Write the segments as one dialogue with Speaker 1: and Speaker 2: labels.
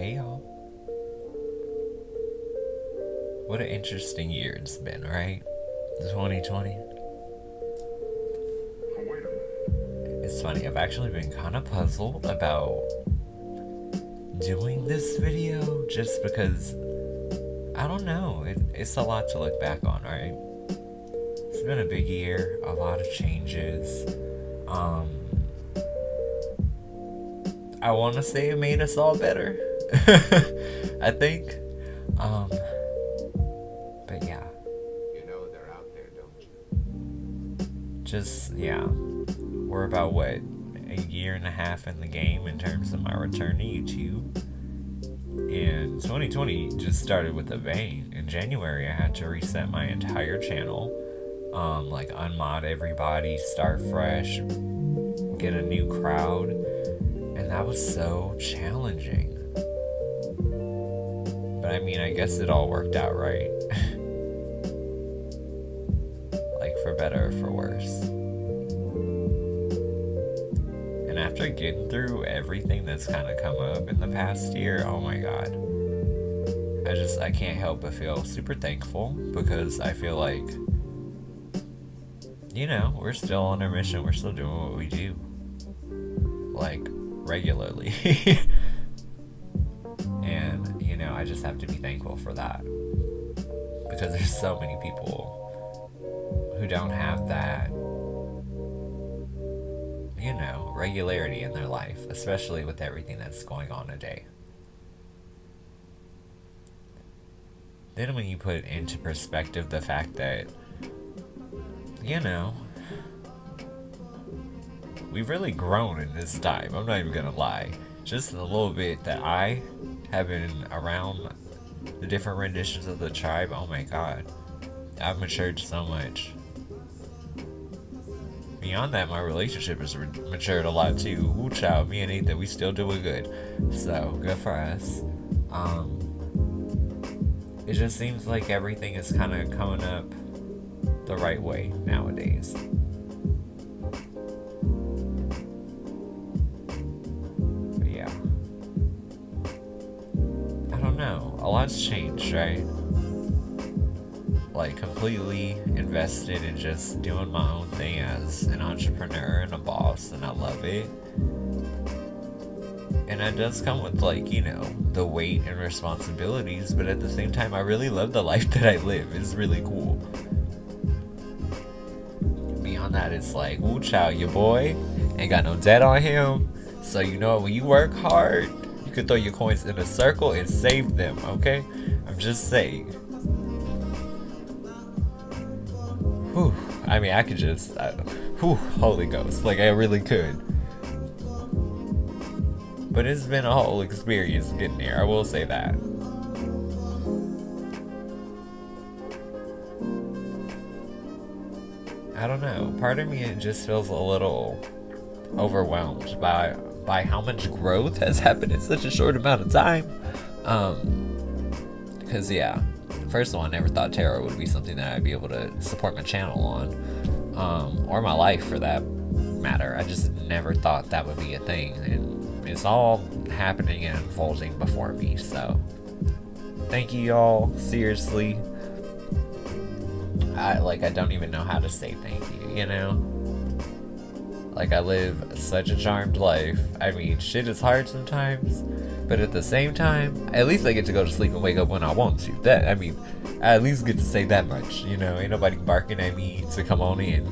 Speaker 1: Hey y'all. What an interesting year it's been, right? 2020. It's funny, I've actually been kind of puzzled about doing this video just because, I don't know, it's a lot to look back on, right? It's been a big year, a lot of changes. I want to say it made us all better. I think. But yeah.
Speaker 2: You know they're out there, don't you?
Speaker 1: Just, yeah. We're about, what, a year and a half in the game in terms of my return to YouTube. And 2020 just started with a bang. In January, I had to reset my entire channel. Like, unmod everybody, start fresh, get a new crowd. And that was so challenging. But I mean, I guess it all worked out right. Like, for better or for worse. And after getting through everything that's kind of come up in the past year, oh my god. I can't help but feel super thankful because I feel like, you know, we're still on our mission. We're still doing what we do. Like, regularly. And, you know, I just have to be thankful for that. Because there's so many people who don't have that, you know, regularity in their life, especially with everything that's going on today. Then when you put into perspective the fact that, you know, we've really grown in this time. I'm not even gonna lie. Just a little bit that I have been around the different renditions of the tribe. Oh my god. I've matured so much. Beyond that, my relationship has matured a lot too. Woo child, me and Ethan, we still doing good. So, good for us. It just seems like everything is kind of coming up the right way nowadays. But yeah. I don't know. A lot's changed, right? Like, completely invested in just doing my own thing as an entrepreneur and a boss, and I love it. And that does come with, like, you know, the weight and responsibilities, but at the same time, I really love the life that I live. It's really cool. Beyond that, it's like, woo child, your boy ain't got no debt on him. So, you know, when you work hard, you can throw your coins in a circle and save them, okay? I'm just saying. Whew. I mean, I could just, Holy Ghost, like I really could. But it's been a whole experience getting there, I will say that. I don't know, part of me, it just feels a little overwhelmed by how much growth has happened in such a short amount of time. Because, yeah. First of all, I never thought tarot would be something that I'd be able to support my channel on, or my life for that matter. I just never thought that would be a thing, and it's all happening and unfolding before me. So, thank you y'all. Seriously, I don't even know how to say thank you. You know, like I live such a charmed life. I mean, shit is hard sometimes. But at the same time, at least I get to go to sleep and wake up when I want to. I at least get to say that much, you know? Ain't nobody barking at me to come on in.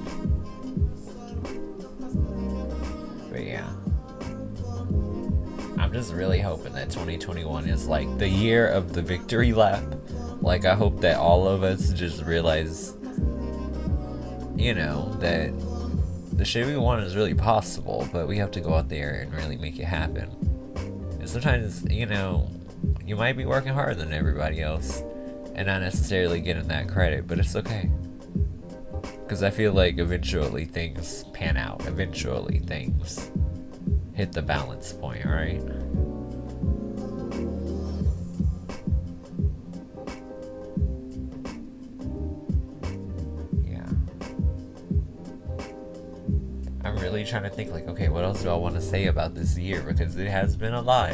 Speaker 1: But yeah. I'm just really hoping that 2021 is like the year of the victory lap. Like, I hope that all of us just realize, you know, that the shit we want is really possible, but we have to go out there and really make it happen. Sometimes, you know, you might be working harder than everybody else and not necessarily getting that credit, but it's okay. Because I feel like eventually things pan out. Eventually things hit the balance point, alright? Yeah. I'm really trying to think, like, okay, what else do I want to say about this year? Because it has been a lot.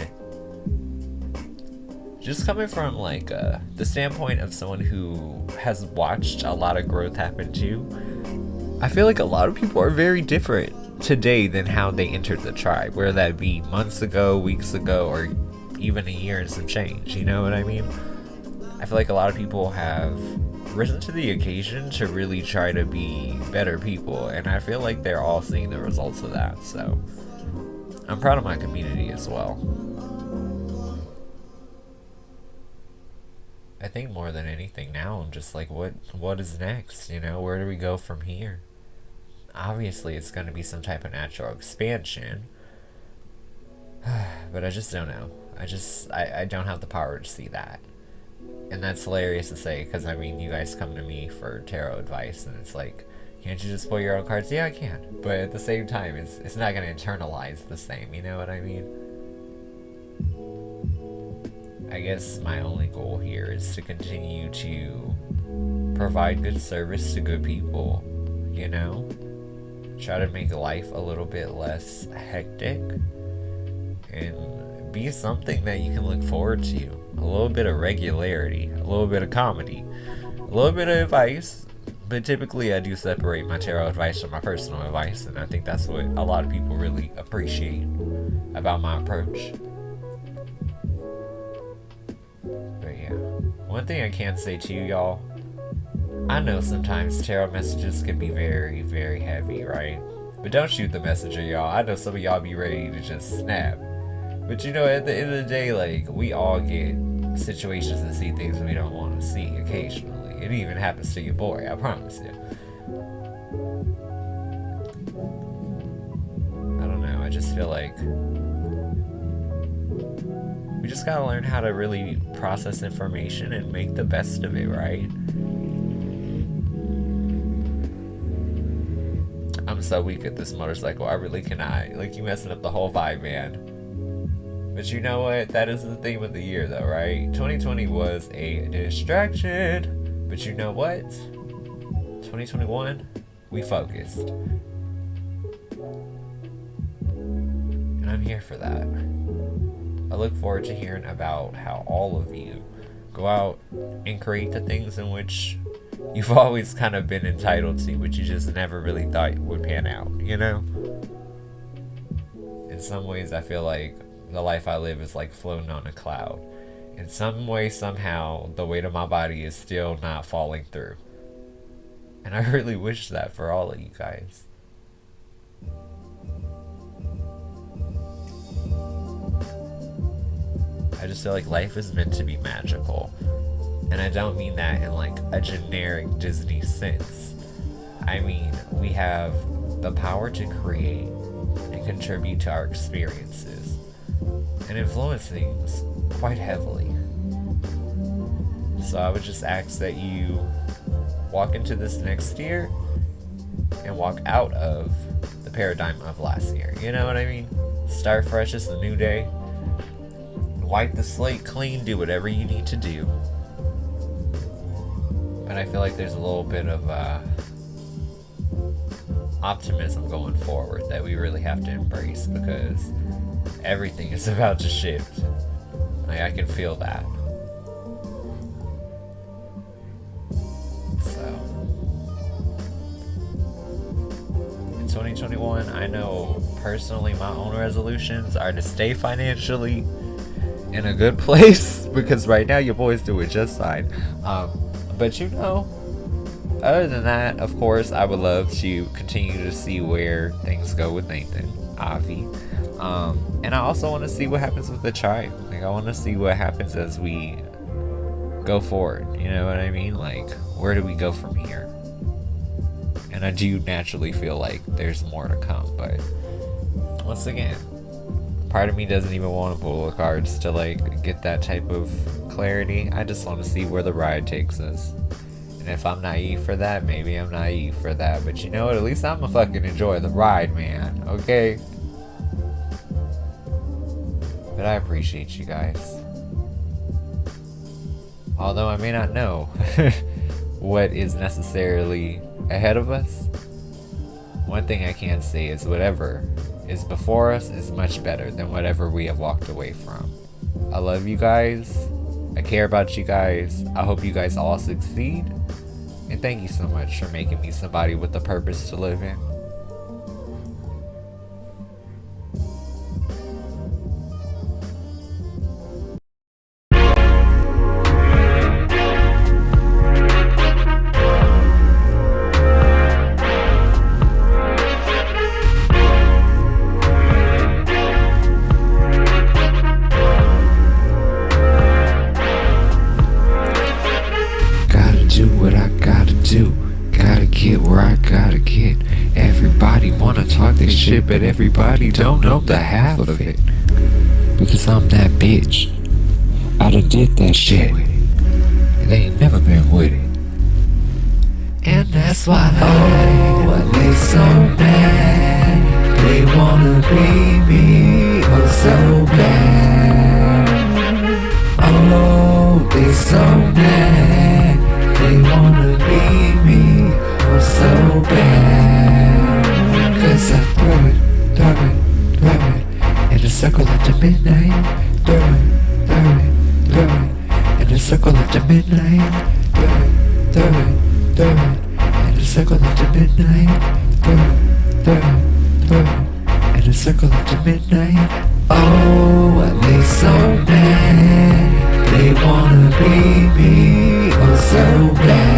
Speaker 1: just coming from like the standpoint of someone who has watched a lot of growth happen too, I feel like a lot of people are very different today than how they entered the tribe, whether that be months ago, weeks ago, or even a year and some change. You know what I mean? I feel like a lot of people have risen to the occasion to really try to be better people, and I feel like they're all seeing the results of that. So I'm proud of my community as well. I think more than anything now, I'm just like, what is next? You know, where do we go from here? Obviously, it's going to be some type of natural expansion, but I just don't know. I don't have the power to see that. And that's hilarious to say, because I mean, you guys come to me for tarot advice, and it's like, can't you just pull your own cards? Yeah, I can. But at the same time, it's not going to internalize the same, you know what I mean? I guess my only goal here is to continue to provide good service to good people, you know? Try to make life a little bit less hectic, and be something that you can look forward to. A little bit of regularity, a little bit of comedy, a little bit of advice, but typically I do separate my tarot advice from my personal advice, and I think that's what a lot of people really appreciate about my approach. But yeah, one thing I can say to you, y'all, I know sometimes tarot messages can be very, very heavy, right? But don't shoot the messenger, y'all. I know some of y'all be ready to just snap. But you know, at the end of the day, like, we all get situations and see things we don't want to see occasionally. It even happens to your boy, I promise you. I don't know, I just feel like we just gotta learn how to really process information and make the best of it, right? I'm so weak at this motorcycle, I really cannot. Like, you messing up the whole vibe, man. But you know what? That is the theme of the year, though, right? 2020 was a distraction. But you know what? 2021, we focused. And I'm here for that. I look forward to hearing about how all of you go out and create the things in which you've always kind of been entitled to, but you just never really thought would pan out, you know? In some ways, I feel like the life I live is like floating on a cloud. In some way, somehow, the weight of my body is still not falling through. And I really wish that for all of you guys. I just feel like life is meant to be magical. And I don't mean that in like a generic Disney sense. I mean, we have the power to create and contribute to our experiences and influence things quite heavily. So I would just ask that you walk into this next year and walk out of the paradigm of last year. You know what I mean? Start fresh, it's a new day. Wipe the slate clean, do whatever you need to do. But I feel like there's a little bit of optimism going forward that we really have to embrace, because everything is about to shift. Like, I can feel that. So, in 2021, I know personally my own resolutions are to stay financially in a good place, because right now your boy's doing just fine. But you know, other than that, of course, I would love to continue to see where things go with Nathan, Avi. And I also want to see what happens with the tribe. Like, I want to see what happens as we go forward. You know what I mean? Like, where do we go from here? And I do naturally feel like there's more to come. But once again, part of me doesn't even want to pull the cards to like get that type of clarity. I just want to see where the ride takes us. And if I'm naive for that, maybe I'm naive for that. But you know what? At least I'm gonna fucking enjoy the ride, man. Okay? But I appreciate you guys. Although I may not know what is necessarily ahead of us, one thing I can say is whatever is before us is much better than whatever we have walked away from. I love you guys. I care about you guys. I hope you guys all succeed. And thank you so much for making me somebody with a purpose to live in. Do what I gotta do, gotta get where I gotta get. Everybody wanna talk this shit, but everybody don't know the half of it. Because I'm that bitch, I done did that shit, and they ain't never been with it. And that's why they so mad, they wanna be me, oh so bad. Oh, they so mad, they wanna be me, oh so bad. Cause I throw it in a circle after midnight. Throw it in a circle after midnight. Throw it in a circle after midnight. Throw it in a circle after midnight. Oh, they so mad, they wanna be me, oh so bad.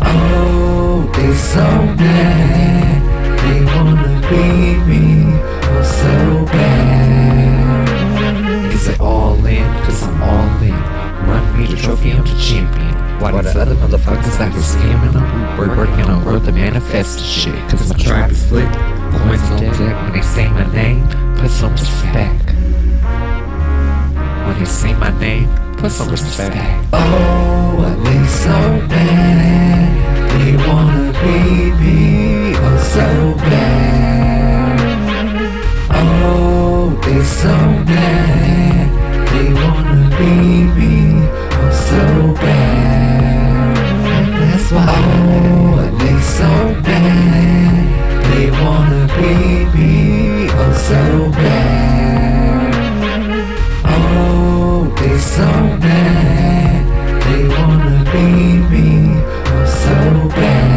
Speaker 1: Oh, they so mad, they wanna be me, oh so bad. Cause they all in, cause I'm all in. Run me the trophy, I'm the champion. Why these other motherfuckers out here scamming them? We're working on growth to manifest the shit. Cause my tribe is lit, coins on deck. When they say my name, put some respect. When they say my name, put some respect. Oh, they so mad, they wanna be me, oh so bad. Oh, they so mad, they wanna be me, oh so bad. And that's why they so mad, they wanna be me, oh so bad. Oh, they so mad, they wanna be me, oh so bad.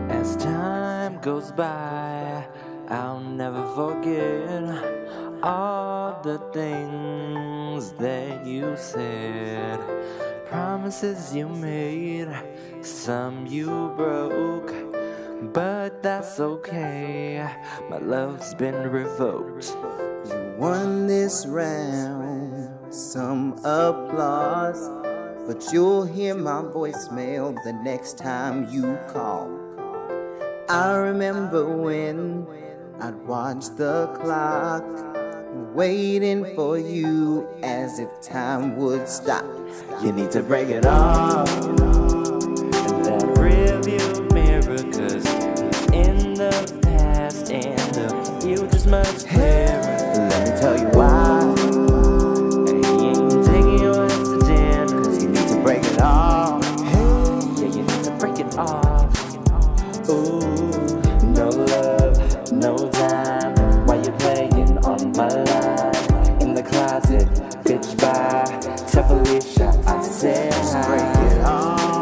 Speaker 3: As time goes by, I'll never forget all the things that you said, promises you made, some you broke, but that's okay, my love's been revoked.
Speaker 4: You won this round, some applause, but you'll hear my voicemail the next time you call. I remember when I'd watch the clock, waiting for you as if time would stop. You need to break it off.
Speaker 3: That rearview mirror, cause he's in the past and the future's much clearer.
Speaker 4: Let me tell you why.
Speaker 3: And he ain't taking your oxygen,
Speaker 4: Cause you need to break it off.
Speaker 3: yeah, you need to break it off.
Speaker 4: Ooh,
Speaker 3: No love, no time, why you playing on my line? In the closet, bitch bye, tell Felicia I said
Speaker 4: break
Speaker 3: hi.
Speaker 4: it off.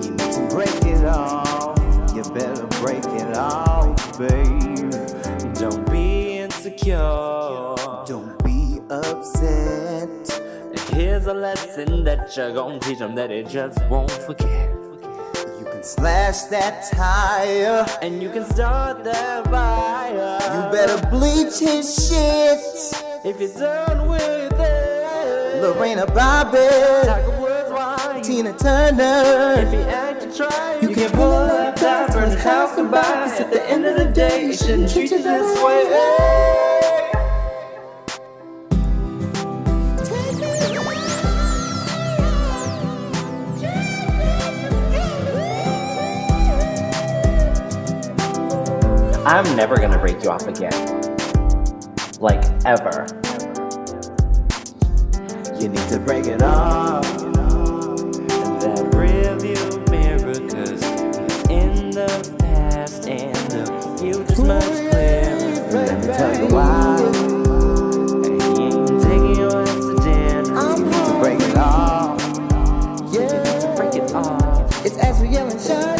Speaker 4: You need to break it off. You better break it off, babe.
Speaker 3: Don't be insecure.
Speaker 4: Don't be upset.
Speaker 3: Here's a lesson that you're gonna teach them that it just won't forget.
Speaker 4: You can slash that tire.
Speaker 3: And you can start that fire.
Speaker 4: You better bleach his shit.
Speaker 3: if you're done with it.
Speaker 4: Lorena Bobby,
Speaker 3: Tiger Woods wine.
Speaker 4: Tina Turner.
Speaker 3: If he act to try, you can pull a laptop, burn the house goodbye. 'Cause at the end of the day, you shouldn't treat you this way. I'm never gonna break you off again. Like, ever. You need to break it off. And that rearview mirror, 'cause it's in the past and the future's much clearer. Let me tell you why. And he ain't taking your ass to dinner. You need to break it off. You need to break it off.
Speaker 4: It's as we yell and shout.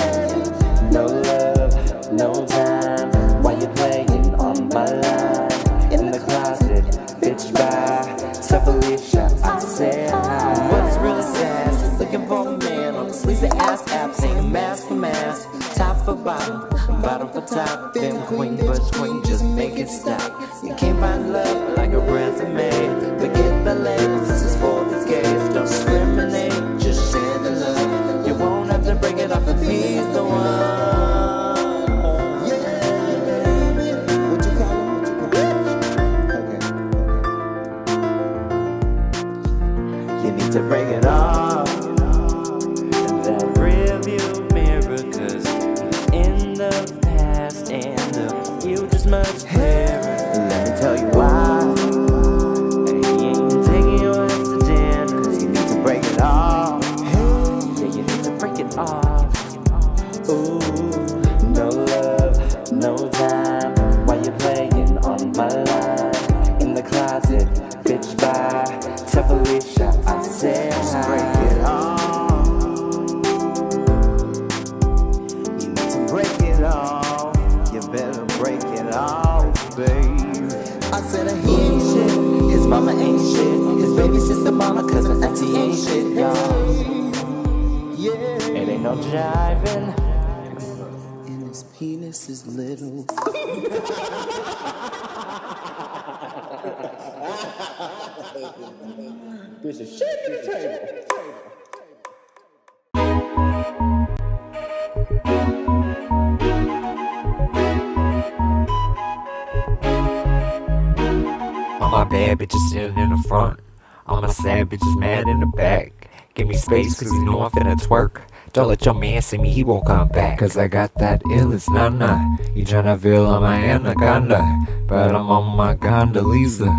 Speaker 3: No love, no time. Why you playing on my line? In the closet, bitch by tough Alicia, I said hi. What's really sad is looking for a man on a sleazy ass app, saying mask for mask, top for bottom, bottom for top. Them queen, but queen, just make it stop. You can't find love like a resume. Forget the labels, this is for the gays. Don't discriminate, just share the love. You won't have to break it off if he's the one. To break it off. And that rearview mirror, 'cause he's in the past and the future's much clearer. Let me tell you why. And he ain't taking your ass to dinner, 'cause you need to break it off. Yeah, you need to break it off. Ooh, no love, no time. Why you playing on my line? In the closet, bitch by tough Alicia, I said hi.
Speaker 4: Break it off. You need to break it off. You better break it off, babe. I said he ain't shit, his mama ain't shit, his baby sister, mama, cousin, auntie ain't shit, y'all. Yeah.
Speaker 3: It ain't no jiving.
Speaker 4: And his penis is little.
Speaker 3: There's a shit to the table.
Speaker 5: All my bad bitches sitting in the front. All my sad bitches mad in the back. Give me space 'cause you know I'm finna twerk. Don't let your man see me, he won't come back. 'Cause I got that illest nana. You tryna feel on my anaconda, but I'm on my Gondoliza.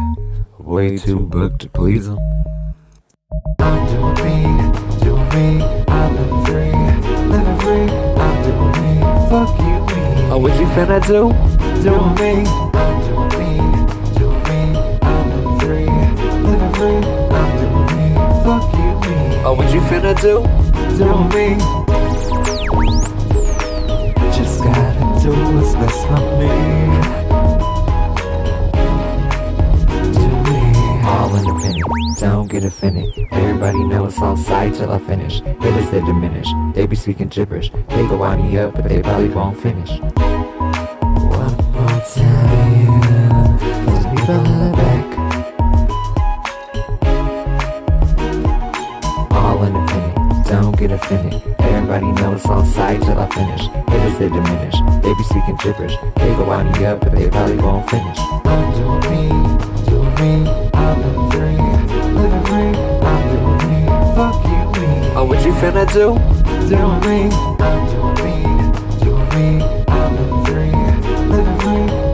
Speaker 5: Way too booked to please him. I'm doing me, I'm living free, I'm doing me, fuck you, me. Oh, what you finna do? Doing me, I'm doing me, I'm living free, I'm doing me, fuck you, me. Oh, what you finna do? Doing me. Just gotta do what's best for me. All independent, don't get offended. Everybody knows on side till I finish. Haters they diminish, they be speaking gibberish. They go wind me up, but they probably won't finish. One more time, let me pull it back. All independent, don't get offended. Everybody knows on side till I finish. Haters they diminish, they be speaking gibberish. They go wind me up, but they probably won't finish. I'm doing me, I'm living free, I'm doing me, fuck you, me. Oh, what you finna do? Doing me, I'm doing me, I'm living free,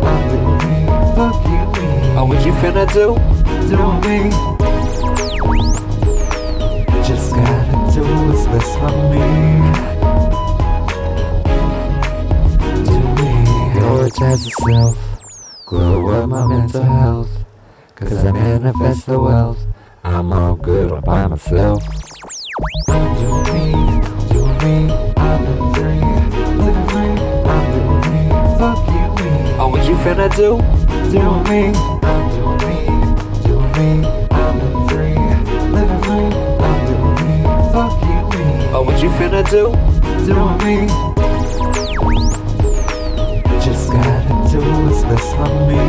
Speaker 5: I'm doing me, fuck you, me. Oh, what you finna do? Doing me. Just gotta do what's best for me. Do me. Prioritize yourself, grow up my mental health. 'Cause I manifest the wealth. I'm all good all by myself. I'm doing me, I'm living free, I'm doing me, fuck you, me. Oh, what you finna do? Doing me, I'm doing me, I'm living free, I'm doing me, fuck you, me. Oh, what you finna do? Doing me. Just gotta do what's best for me.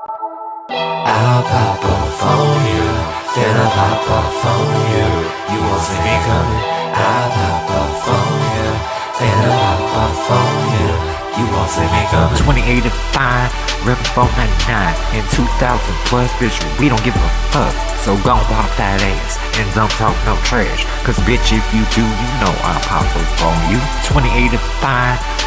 Speaker 5: I'll pop off on you, then I'll pop off on you. You won't see me coming. I'll pop off on you, then I'll pop off on you. You won't see me coming. 2085, ripping 499, and 2000 plus, bitch. We don't give a fuck. So gon' pop that ass and don't talk no trash. Cause bitch, if you do, you know I'll pop up on you. 2085,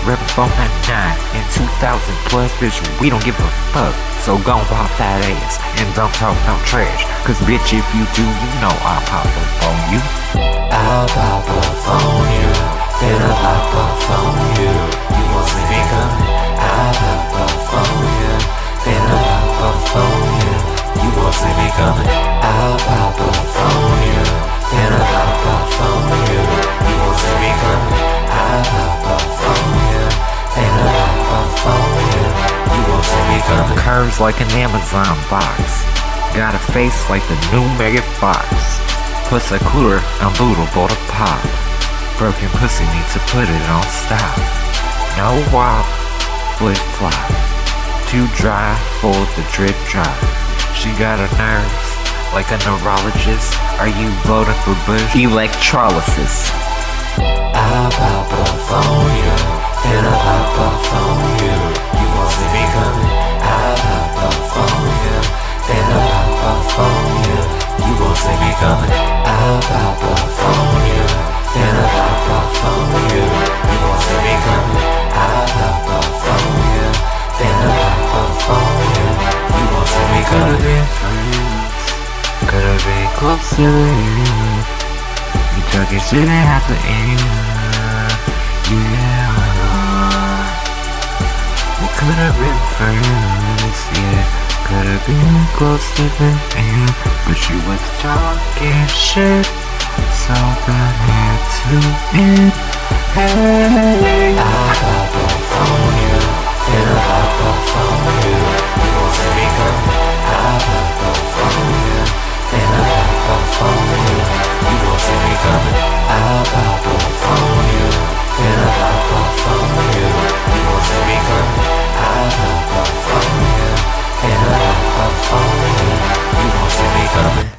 Speaker 5: ripping 499, and 2000 plus, bitch. We don't give a fuck. So gon' pop that ass and don't talk no trash. Cause bitch, if you do, you know I'll pop up on you. I'll pop up on you, then I'll pop off on you. You won't see me coming. I'll pop off on you, then I'll pop off on you. You won't see me coming. I'll pop off on you, then I'll pop off on you. You won't see me coming. I'll pop off on you, then I'll pop off on you. You won't see me coming. Curves like an Amazon box. Got a face like the new Megan Fox. Puts a cooler, unbootable to pop. Broken pussy need to put it on stop. No wop, flip flop. Too dry for the drip drop. She got her nerves like a neurologist. Are you voting for Bush? Electrolysis. I'll pop off on you, then I'll pop off on you. You won't see me coming. I'll pop off on you, then I'll pop off on you. You won't see me coming. I'll pop off on you, then I'll pop off on you. You won't see me coming. I'll pop off on you, then I'll pop off on you. You won't see me coming. Could've been friends, could've been closer. You took your shit and had to end. Yeah, we could've been friends, yeah. Could've been closer than end, but you was talking shit, so that had to end. Hey, I'll pop off on you, then I'll pop off on you. You won't see me coming. I'll pop off on you, then I'll pop off on you. You won't see me coming. I'll pop off on you, then I'll pop off on you. You won't see me coming. I'll pop off on you, then I'll pop off on you. You won't see me coming.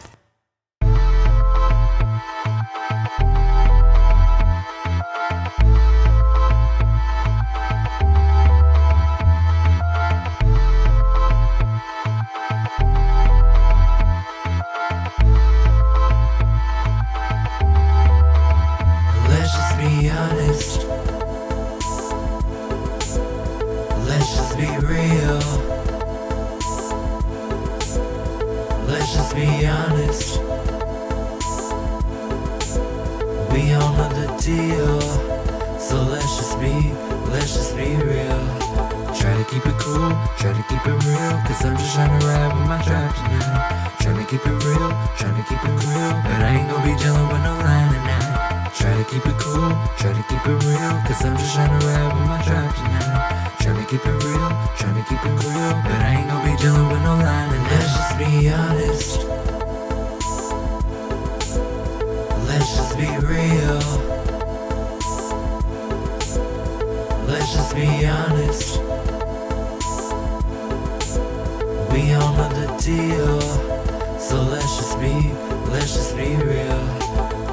Speaker 5: Let's just be honest. Let's just be real. Let's just be honest. We all know the deal. So let's just be real. Try to keep it cool, try to keep it real. Cause I'm just trying to ride with my tribe tonight. Trying to keep it real, trying to keep it real. But I ain't gonna be dealing with no line tonight. Try to keep it cool, try to keep it real. Cause I'm just trying to ride with my tribe tonight. Trying to keep it real, trying to keep it real. But I ain't gonna be dealing with no line tonight. Let's just be honest. Let's just be real. Let's just be honest. We all know the deal. So let's just be real.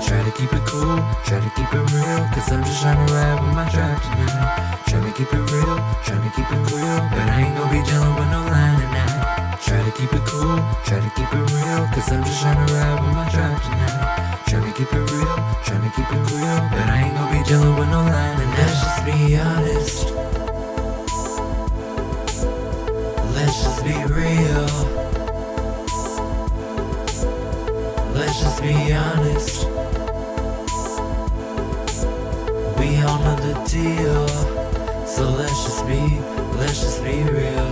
Speaker 5: Try to keep it cool, try to keep it real. Cause I'm just trying to ride with my tribe tonight. Trying to keep it real, trying to keep it real. But I ain't gonna be dealing with no line tonight. Try to keep it cool, try to keep it real. Cause I'm just trying to ride with my tribe tonight. Trying to keep it real, trying to keep it real. But I ain't gonna be dealing with no line tonight. Let's just be honest. Let's just be real. Let's just be honest. We all know the deal. So let's just be real.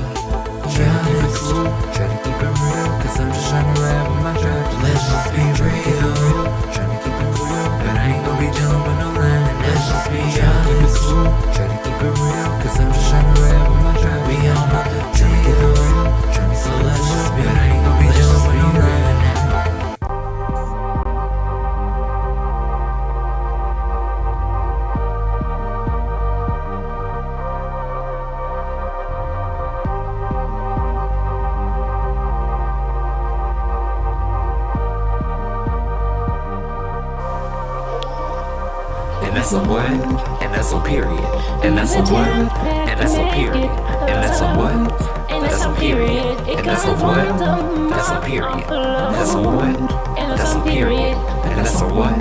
Speaker 5: Try to keep it cool, try to keep it real. Cause I'm just trying to ride with my tribe. Let's just be real. Trying to keep it real. But I ain't gonna be dealing with no line. And let's just be honest. Try to keep it cool, try to keep it real. Cause I'm just trying to ride with my tribe. We all know the deal. Trying to keep it real. So let's just be. But I ain't gonna be dealing with no line. that's a what? And that's a period. And that's a what? And that's a period. And that's a what? That's a period. And that's a what? That's a period. That's a what? That's a period. And that's a what?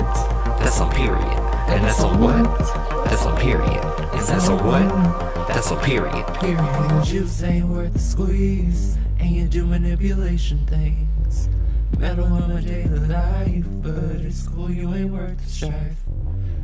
Speaker 5: That's a period. And that's a what? That's a period. Is that a what? That's a period.
Speaker 3: Period. Juice ain't worth the squeeze, and you do manipulation things. Metal in my daily life, but it's cool, you ain't worth the strife.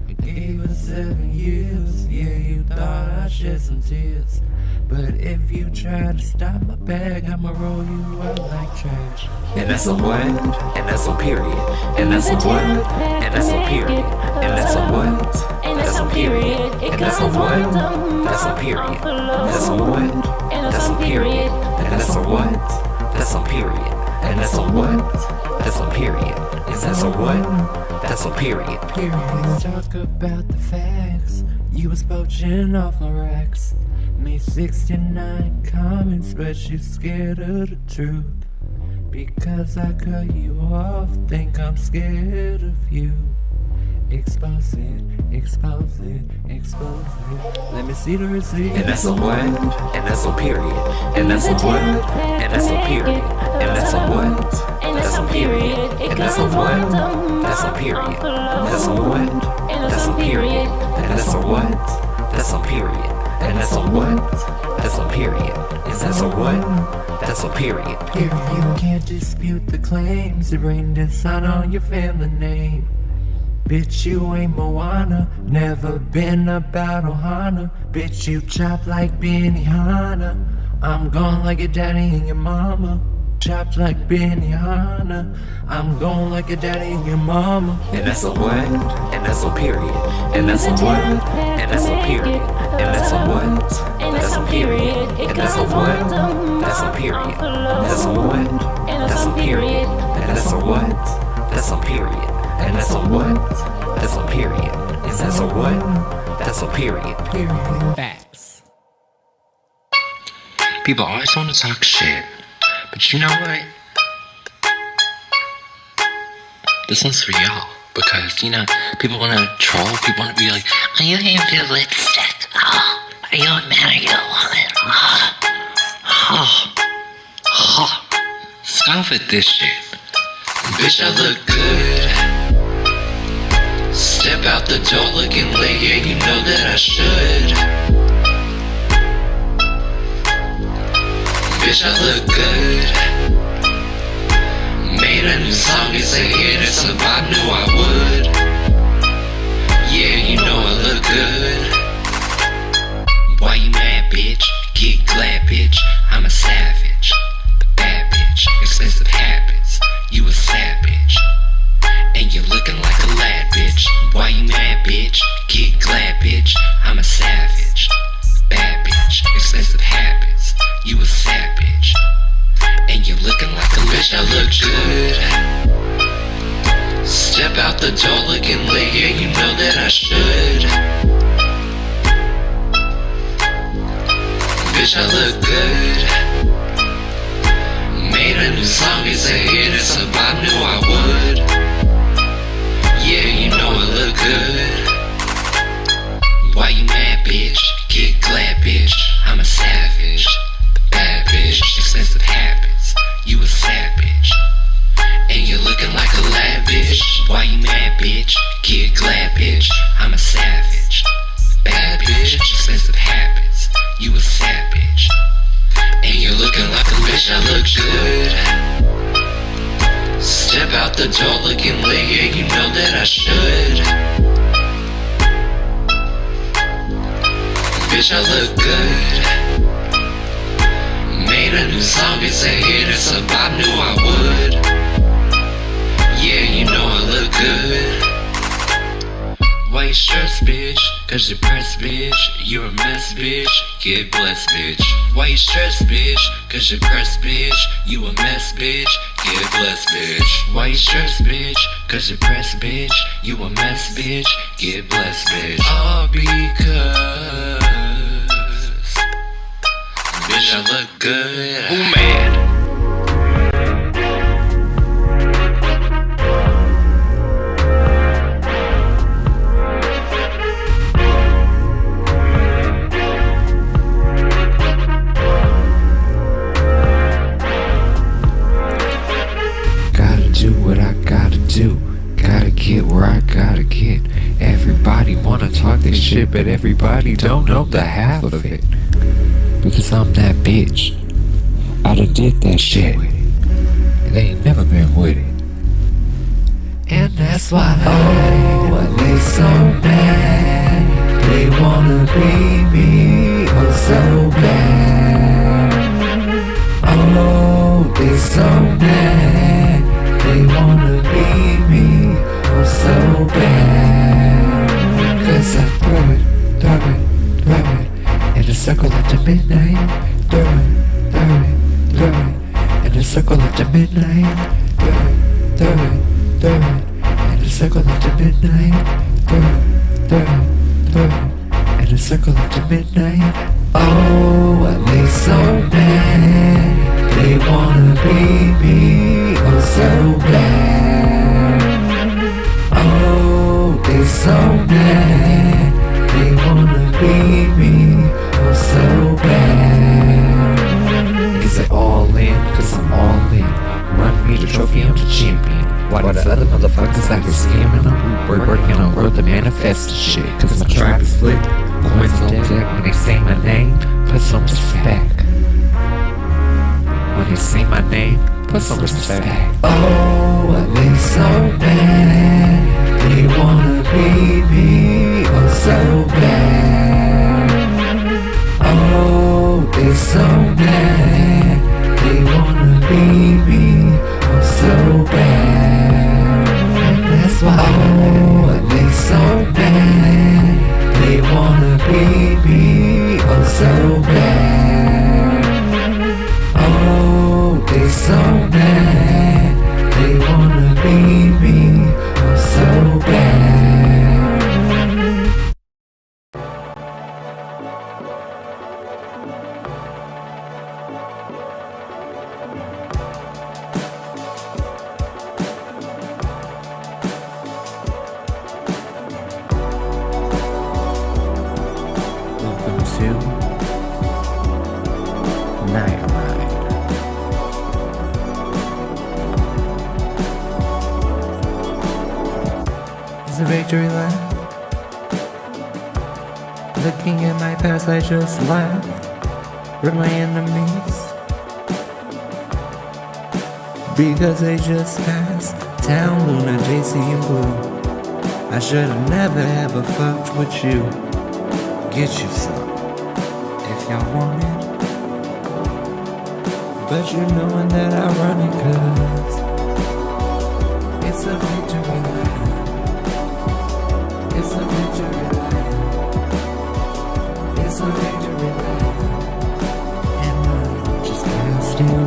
Speaker 3: I gave us 7 years, yeah, you thought I'd shed some tears. But if you try to stop my bag, I'ma roll you out like trash.
Speaker 5: And that's a what? And that's a period. And that's a what? And that's a period. And that's a what? That's a period. And that's a what? That's a period. That's a what? That's a period. And that's a what? That's a period. And that's a what? That's a period. Is that a what? That's a period.
Speaker 3: Period. Talk about the facts. You was poaching off my racks. Made 69 comments, but you scared of the truth. Because I cut you off, think I'm scared of you. Expose it, expose it, expose it. Let me see the receipt.
Speaker 5: And that's a what? And that's a period. And that's a what? And that's a period. And that's a what? That's a period. And that's a what? That's a period. That's a what? That's a period. And that's a what? That's a period. And that's a what? That's a period. Is that a what? That's a period.
Speaker 3: You can't dispute the claims to bring dishonor on your family name. Bitch, you ain't Moana, never been about Ohana. Bitch, you chop like Benihana. I'm gone like your daddy and your mama. Chopped like Benihana. I'm gone like your daddy and your mama.
Speaker 5: And that's a what? And that's a period. And that's a what? And that's a period. And that's a what? That's a period. And that's a what? That's a period. That's a what? That's a period. And that's a what? That's a period. And that's a what? That's a period. Is that a what? That's a period.
Speaker 1: Facts.
Speaker 6: People always want to talk shit, but you know what? This one's for y'all, because, you know, people want to troll, people want to be like, are you here for your lipstick? Oh, are you a man or you a woman? Scoff at this shit. Bitch, I look good. Step out the door looking late, yeah, you know that I should. Bitch, I look good. Made a new song, it's a hit, it's a vibe, knew I would. Yeah, you know I look good. Why you mad, bitch? Get glad, bitch. I'm a savage. Bad bitch, expensive habits. You a savage. And you're looking like a lad, bitch. Why you mad, bitch? Get glad, bitch. I'm a savage. Bad bitch, expensive habits. You a savage. And you're looking like a bitch. I look good. Step out the door looking late, yeah, you know that I should. Bitch, I look good. Made a new song, it's a hit, it's a vibe, knew I would. Yeah, you know I look good. Why you mad, bitch? Get glad, bitch. I'm a savage. Bad bitch, expensive habits. You a savage. And you're looking like a lad, bitch. Why you mad, bitch? Get glad, bitch. I'm a savage. Bad bitch, expensive habits. You a savage. And you're looking like a bitch. I look good. Step out the door looking late, yeah, you know that I should. Bitch, I look good. Made a new song, it's a hit, it's a vibe, knew I would. Yeah, you know I look good. Why you stressed, bitch? Cause you're pressed, bitch. You're a mess, bitch. Get blessed, bitch. Why you stressed, bitch? Cause you're pressed, bitch. You a mess, bitch. Get blessed, bitch. Why you stressed, bitch? Cause you're pressed, bitch. You a mess, bitch. Get blessed, bitch. All because bitch, I look good. Who mad?
Speaker 5: too. Gotta get where I gotta get. Everybody wanna talk this shit, but everybody don't know the half of it. Because I'm that bitch. I done did that shit. And they ain't never been with it. And that's why they so mad. They wanna be me, oh so bad. Oh, they so mad. They wanna be me, oh so bad. Cause I throw it in a circle into midnight. Throw it in a circle into midnight. Throw it in a circle into midnight. Throw it in a circle into midnight. Oh, they so mad. They wanna be me, oh so bad. Oh, they so mad. They wanna be me, oh so bad. Is it all in? Cause I'm all in. Run me the trophy, I'm the champion. Why these other motherfuckers out here scamming them? We're working on road to manifest the shit. Cause my tribe is lit. Coins on deck when they say my name. Put some respect. When they say my name, put some respect. Oh, they so bad. They wanna be me, oh so bad. Oh, they so mad. They wanna be me, oh so bad. And that's why they so mad. They wanna be me, oh so bad. Oh, they so mad. They wanna be me, oh so bad.
Speaker 3: Welcome to Night Ride. It's a victory lap. Looking at my past, I just laugh. With my enemies, because they just passed. Town Luna, JC and Blue. I should've never ever fucked with you. Get you some if y'all want it. But you knowin' that I run it cause it's a victory lap. It's a victory lap. It's a victory lap. And I just passed you.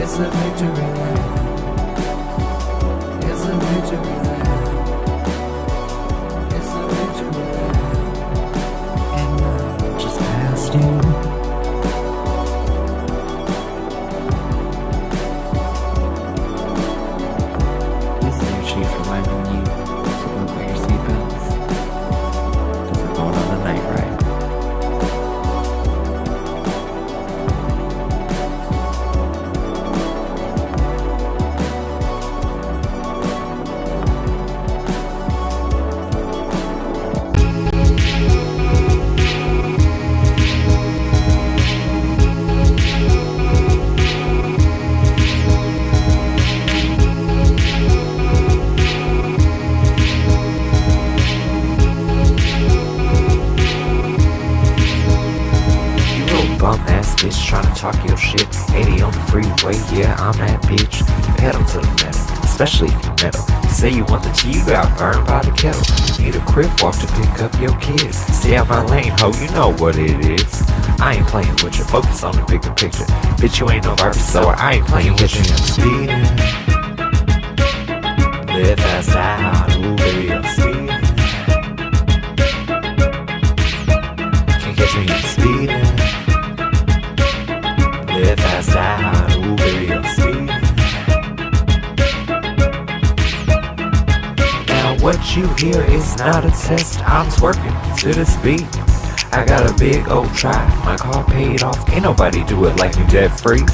Speaker 3: It's a victory lap. It's a victory lap. It's a victory lap. And I just passed you. This is your chief reminding you to buckle your seatbelts. Cause we're going on a night ride.
Speaker 5: Bum ass bitch tryna talk your shit. 80 on the freeway, yeah, I'm that bitch. Pedal to the metal, especially if you metal. You say you want the tea, you got burned by the kettle. You need a crib walk to pick up your kids. Stay out my lane, ho, you know what it is. I ain't playing with you, focus on the bigger picture. Bitch, you ain't no Barbie, so I ain't playing with you. I'm speeding. Live fast out, ooh baby, I'm speeding. Can't catch me, I'm speeding. Live fast out, ooh baby, I'm speeding. Now what you hear is not a test, I'm twerking to this beat. I got a big old tribe, my car paid off, ain't nobody do it like me debt free.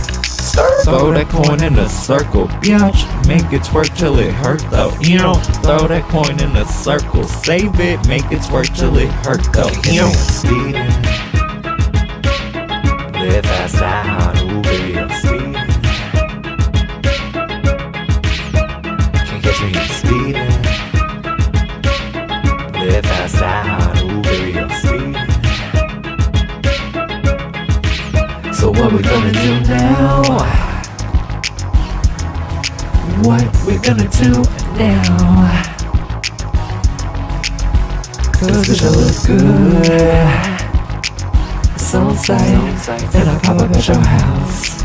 Speaker 1: Throw that coin in a circle, bitch. Make it twerk till it hurt though. You know, throw that coin in a circle, save it, make it twerk till it hurt though. You know,
Speaker 5: speeding. Live fast out, ooh baby, I'm speeding. Can't catch me, I'm speeding. Live fast out, ooh baby, I'm speeding. So what we gonna do now? What we gonna do now? Cause the show look good. So sight that I pop up at your house.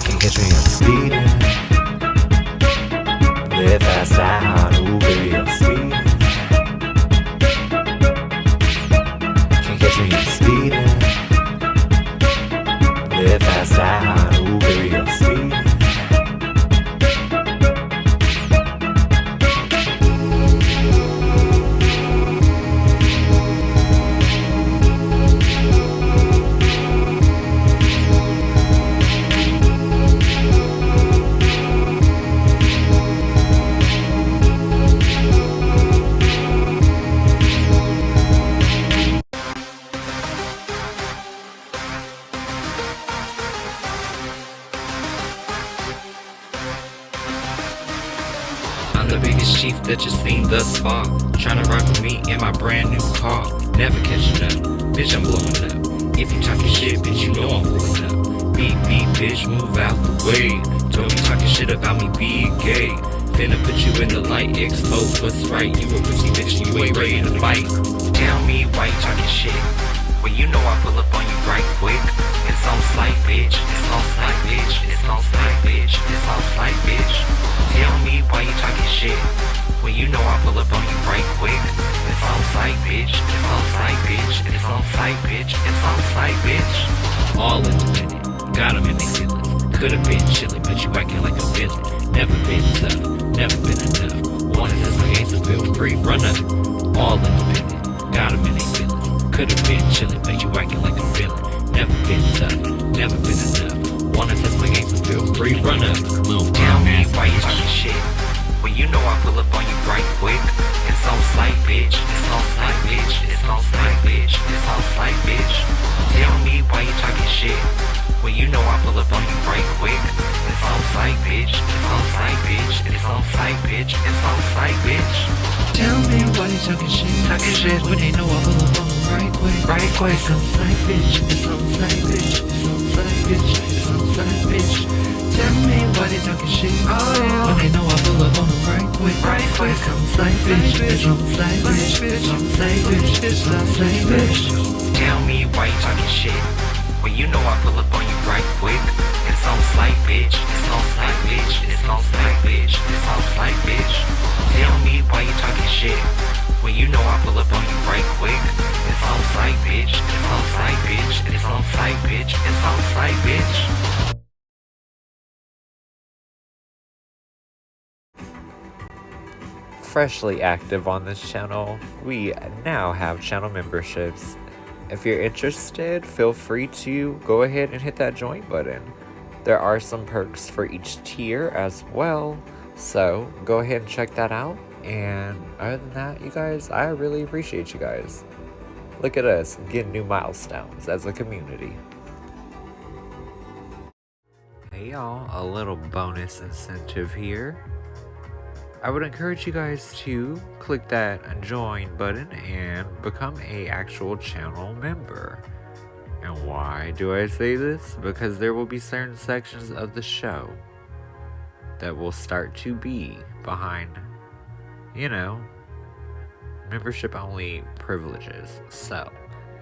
Speaker 5: Can't catch me, I'm speeding. Live fast out, ooh baby, I'm speeding. Can't catch me, I'm speeding. Live fast out, ooh baby, I'm speeding.
Speaker 6: I'm the biggest chief that you've seen thus far. Tryna ride with me in my brand new car. Never catching up, bitch, I'm blowing up. If you talking shit, bitch, you know I'm blowing up. Beep, beep, bitch, move out the way. Told me talking shit about me being gay. Finna put you in the light, expose what's right. You a pussy bitch, you ain't ready to fight. Tell me why you talking shit. Well, you know I pull up on you right quick. It's on sight, bitch. It's on sight, bitch. It's on sight, bitch. It's on sight, bitch. Tell me why you talking shit. Well, you know I pull up on you right quick. It's on sight, bitch. It's on sight, bitch. It's on sight, bitch. It's on sight, bitch. All independent. Got 'em in their feelings. Could've been chillin', but you acting like a villain. Never been tough. Never been enough. Wanna test my games and feel free. Run up. All independent. Got 'em in their feelings. Could've been chillin', but you acting like a villain. Never been tough, never been enough. Wanna test my games and feel free, run up. Little tell me why you talking shit. Well, you know I pull up on you right quick. It's on sight, bitch. It's on sight, bitch. It's on sight, bitch. It's on sight, bitch. Tell me why you talking shit. Well, you know I pull up on you right quick. It's on sight, bitch. It's on sight, bitch. It's on sight, bitch. It's on sight, bitch. Tell me why you talking shit. Talking shit when they know I pull up on you right quick. Right quick. It's on sight, bitch. It's on sight, bitch. It's on sight, bitch. It's on sight, bitch. Tell me why they talking shit. Oh yeah. When they know I pull up on them right quick. Right quick. It's on sight, bitch. It's on sight, bitch. It's on sight, bitch. It's on sight, bitch. Tell me why you talking shit. Well, you know I pull up on you right quick. It's on sight, bitch. It's on sight, bitch. It's on sight, bitch. It's on sight, bitch. Tell me why you talking shit. Well, you know I pull up on you right quick. It's on sight, bitch. It's on sight, bitch. It's on sight, bitch. It's on sight, bitch.
Speaker 1: freshly active on this channel, we now have channel memberships. If you're interested, feel free to go ahead and hit that join button. There are some perks for each tier as well, so go ahead and check that out. And other than that, you guys, I really appreciate you guys. Look at us getting new milestones as a community. Hey y'all, a little bonus incentive here. I would encourage you guys to click that join button and become a actual channel member. And why do I say this? Because there will be certain sections of the show that will start to be behind, you know, membership only privileges. So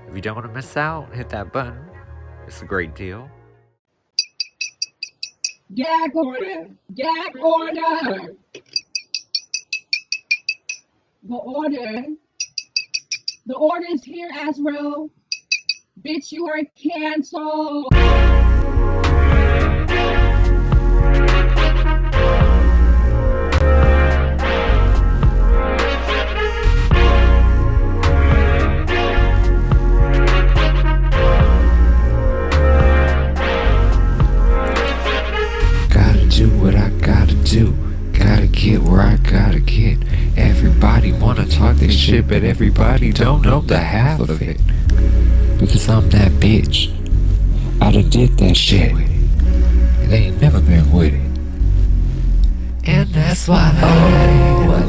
Speaker 1: if you don't want to miss out, hit that button. It's a great deal.
Speaker 7: Gag order! Gag order! The order is here, Azro. Bitch, you are canceled.
Speaker 5: shit, but everybody don't know the half of it. Because I'm that bitch. I done did that shit. And they ain't never been with it. And that's why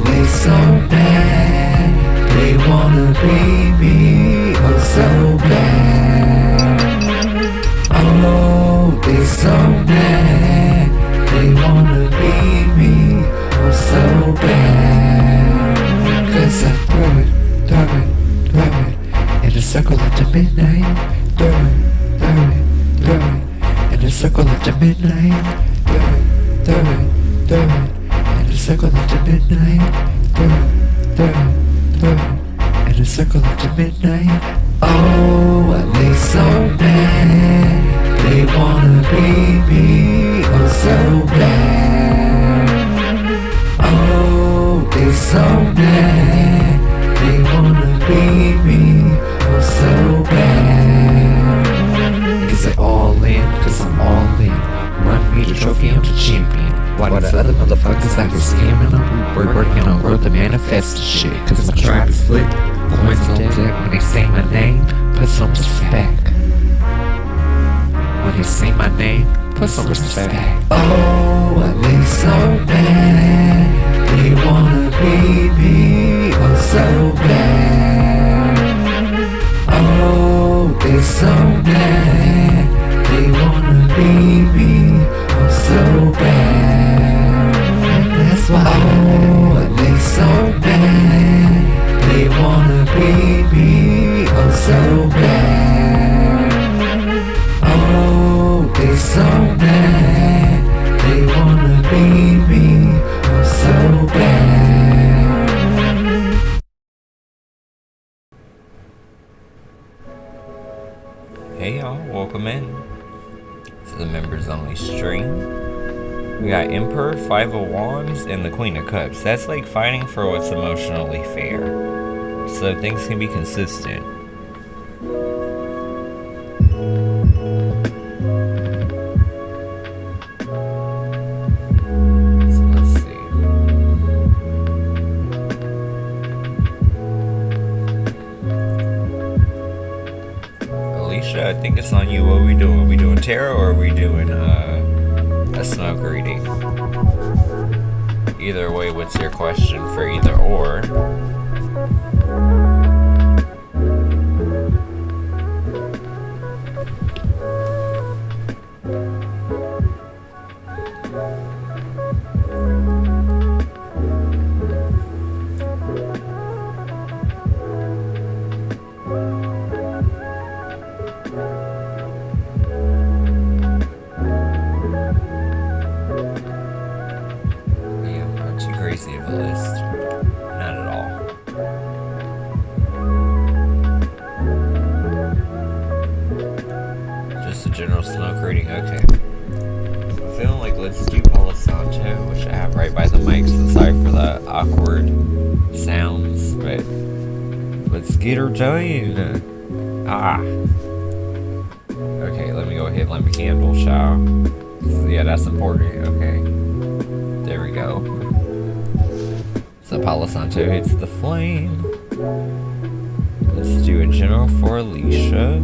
Speaker 5: they so mad. They wanna be me, oh so bad. Oh, they so mad. They wanna be me, oh so bad. Cause I throw it in a circle at the midnight. Throw it in a circle at the midnight. Throw it in a circle at the midnight. Throw it in a circle at the midnight. Oh, they so mad. They wanna be me, oh so bad. Oh, they so mad. They wanna be me, oh so bad. Cause they all in, cause I'm all in. Run me the trophy, I'm the champion. Why these other motherfuckers out here scamming them? We're working on growth to manifest the shit. Cause my tribe is lit. Coins on deck when they say my name. Put some respect. When they say my name, put some respect. Oh, they so mad. They wanna be me, oh so bad. Oh, they so mad. They wanna be me, oh so bad. And that's why they so mad. They wanna be me, oh so bad. Oh, they so mad. They wanna be me, oh so bad.
Speaker 1: Hey y'all, welcome in to the Members Only stream. We got Emperor, Five of Wands, and the Queen of Cups. That's like fighting for what's emotionally fair, so things can be consistent. So let's see. Alicia, I think it's on you. What are we doing? Are we doing tarot or are we doing a smoke reading? Either way, what's your question for either or? Crazy of a list. Not at all. Just a general smoke reading? Okay. I'm feeling like let's do Palo Santo, which I have right by the mic, so sorry for the awkward sounds, but let's get her done. Okay, let me go ahead and light my candle, child. Yeah, that's important. Okay. There we go. So Palo Santo hits the flame. Let's do a general for Alicia.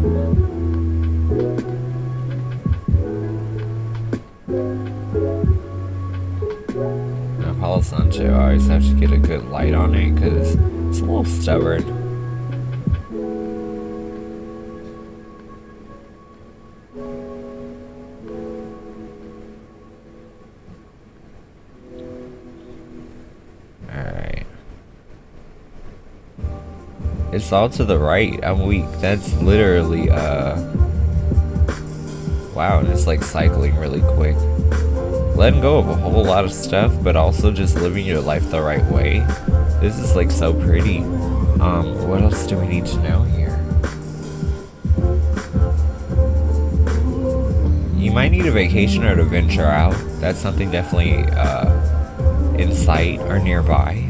Speaker 1: Now Palo Santo, I always have to get a good light on it because it's a little stubborn. It's all to the right. I'm weak. That's literally, wow, and it's like cycling really quick. Letting go of a whole lot of stuff, but also just living your life the right way. This is like so pretty. What else do we need to know here? You might need a vacation or to venture out. That's something definitely, in sight or nearby.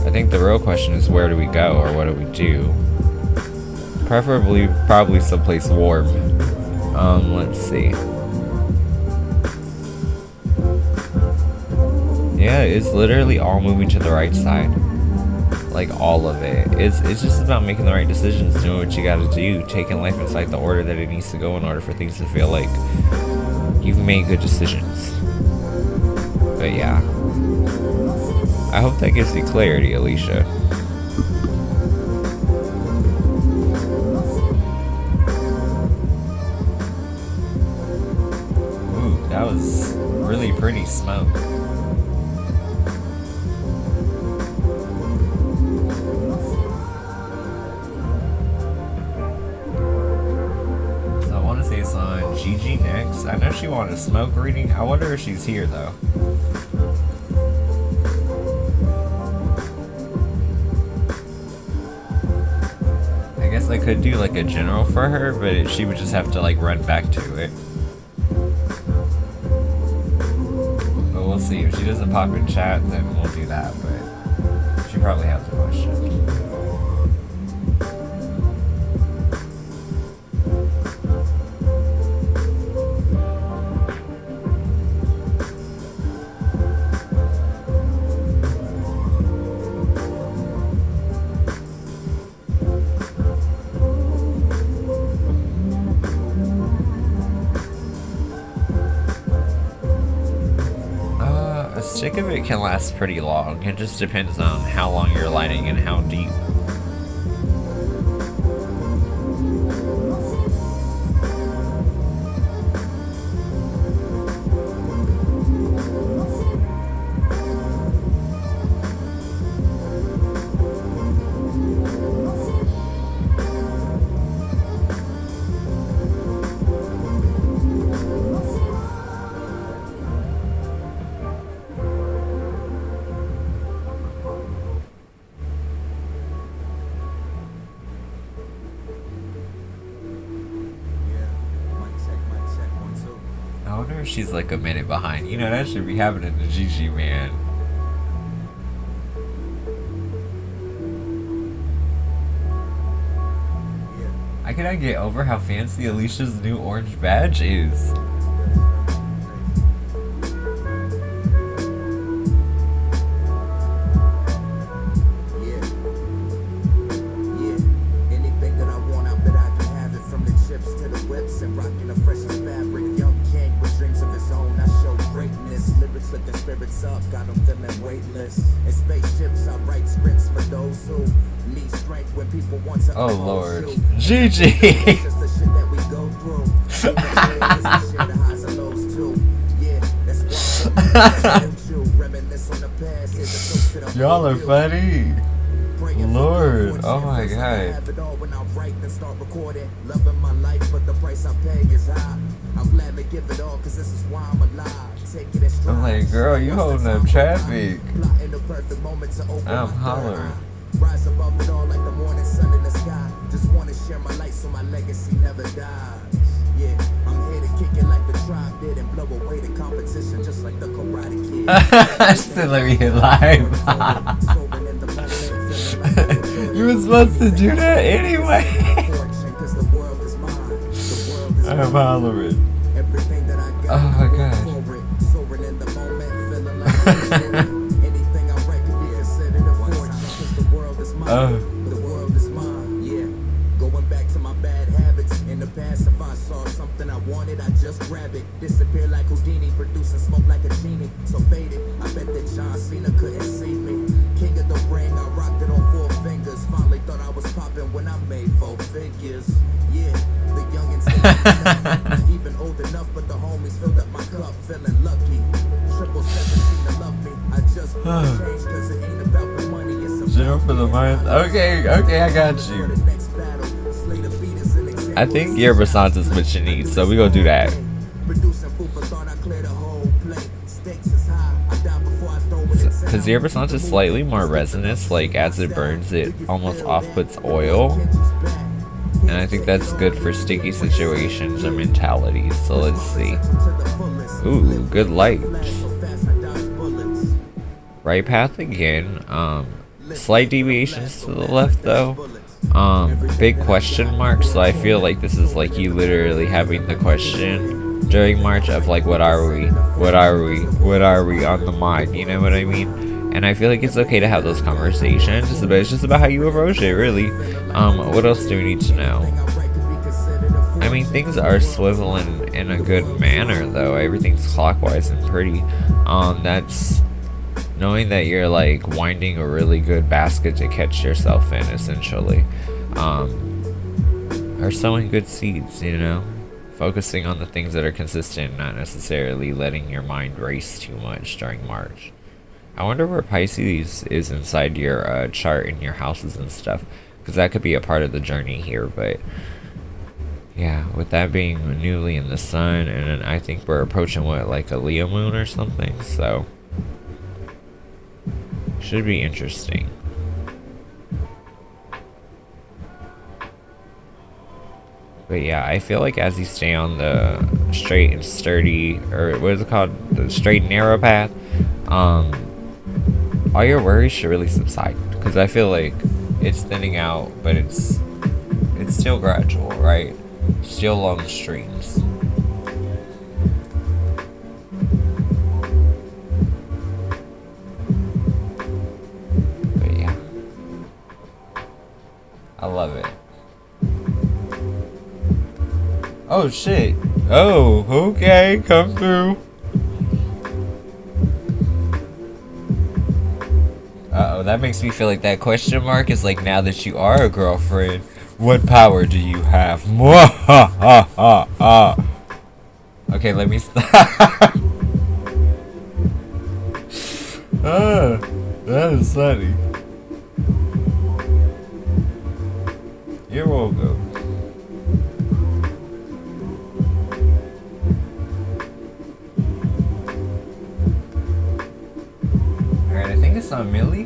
Speaker 1: I think the real question is where do we go or what do we do? Preferably, probably someplace warm. Let's see. Yeah, it's literally all moving to the right side. Like all of it. It's just about making the right decisions, doing what you gotta do, taking life inside the order that it needs to go in order for things to feel like you've made good decisions. But yeah. I hope that gives you clarity, Alicia. Ooh, that was really pretty smoke. So I want to say it's on Gigi next. I know she wanted a smoke reading. I wonder if she's here though. I guess I could do like a general for her, but she would just have to like run back to it. But we'll see. If she doesn't pop in chat, then we'll do that, but she probably has a question. A stick of it can last pretty long. It just depends on how long you're lighting and how deep. I wonder if she's like a minute behind. You know, that should be happening to Gigi, man. I cannot get over how fancy Alicia's new orange badge is.
Speaker 8: Anything that I want, I bet I can have it. From the chips to the whips and rocking the freshest fabric. Young king with dreams of his own, I show greatness. Lyrics lift the spirits up, got them feeling weightless. In spaceships, I write scripts for those who need strength when people want to.
Speaker 1: Oh Lord, Gigi.
Speaker 8: It's just the shit that we go through. Share the highs and lows too. Yeah, that's why reminisce on the past. Here's a toast to the
Speaker 1: Y'all are funny. Lord, oh my
Speaker 8: God.
Speaker 1: God.
Speaker 8: When I write, then start recording. Loving my life, but the price I pay is high. I'm glad to give it all, cause this is why I'm alive. Take it in stride.
Speaker 1: I'm like, girl, you holding up traffic.
Speaker 8: Plotting the perfect moment to open
Speaker 1: I'm
Speaker 8: my third
Speaker 1: hollering.
Speaker 8: eye. Rise above it all like the morning sun in the sky. Just wanna share my light so my legacy never dies. Yeah, I'm here to kick it like the tribe did and blow away the competition just like the Karate Kid.
Speaker 1: Still let me hit live. You were supposed to do that anyway. I'm hollering. Oh my gosh.
Speaker 8: The world is mine, yeah. Going back to my bad habits. In the past, if I saw something I wanted, I just grab it. Disappear like Houdini, producing smoke like a genie. So faded, I bet that John Cena couldn't see me. King of the ring, I rocked it on 4 fingers. Finally thought I was popping when I made 4 figures. Yeah, the youngins not even old enough, but the homies filled up my cup, feeling lucky. 777 to love me. I just changed cause it ain't about the money, it's about
Speaker 1: Zero for the month. Okay, I got you. I think yerba Santa's is what you need, so we gonna do that. Because yerba Santa's is slightly more resinous, like as it burns, it almost off-puts oil. And I think that's good for sticky situations or mentalities. So let's see. Ooh, good light. Right path again. Slight deviations to the left though. Big question mark, so I feel like this is like you literally having the question during March of like what are we on the mind, you know what I mean? And I feel like it's okay to have those conversations, but it's just about how you approach it, really. What else do we need to know? I mean, things are swiveling in a good manner, though. Everything's clockwise and pretty. That's knowing that you're like winding a really good basket to catch yourself in, essentially. Or sowing good seeds, you know? Focusing on the things that are consistent, not necessarily letting your mind race too much during March. I wonder where Pisces is inside your chart and your houses and stuff, because that could be a part of the journey here. But yeah, with that being newly in the sun, and then I think we're approaching what, like a Leo moon or something, so should be interesting. But yeah, I feel like as you stay on the straight and sturdy, or what is it called, the straight and narrow path, all your worries should really subside, because I feel like it's thinning out, but it's still gradual, right? Still long streams. But yeah, I love it. Oh shit. Oh, okay, come through. Uh-oh, that makes me feel like that question mark is like, now that you are a girlfriend, what power do you have? Okay, let me stop. That is funny. You're welcome. Alright, I think it's on Millie.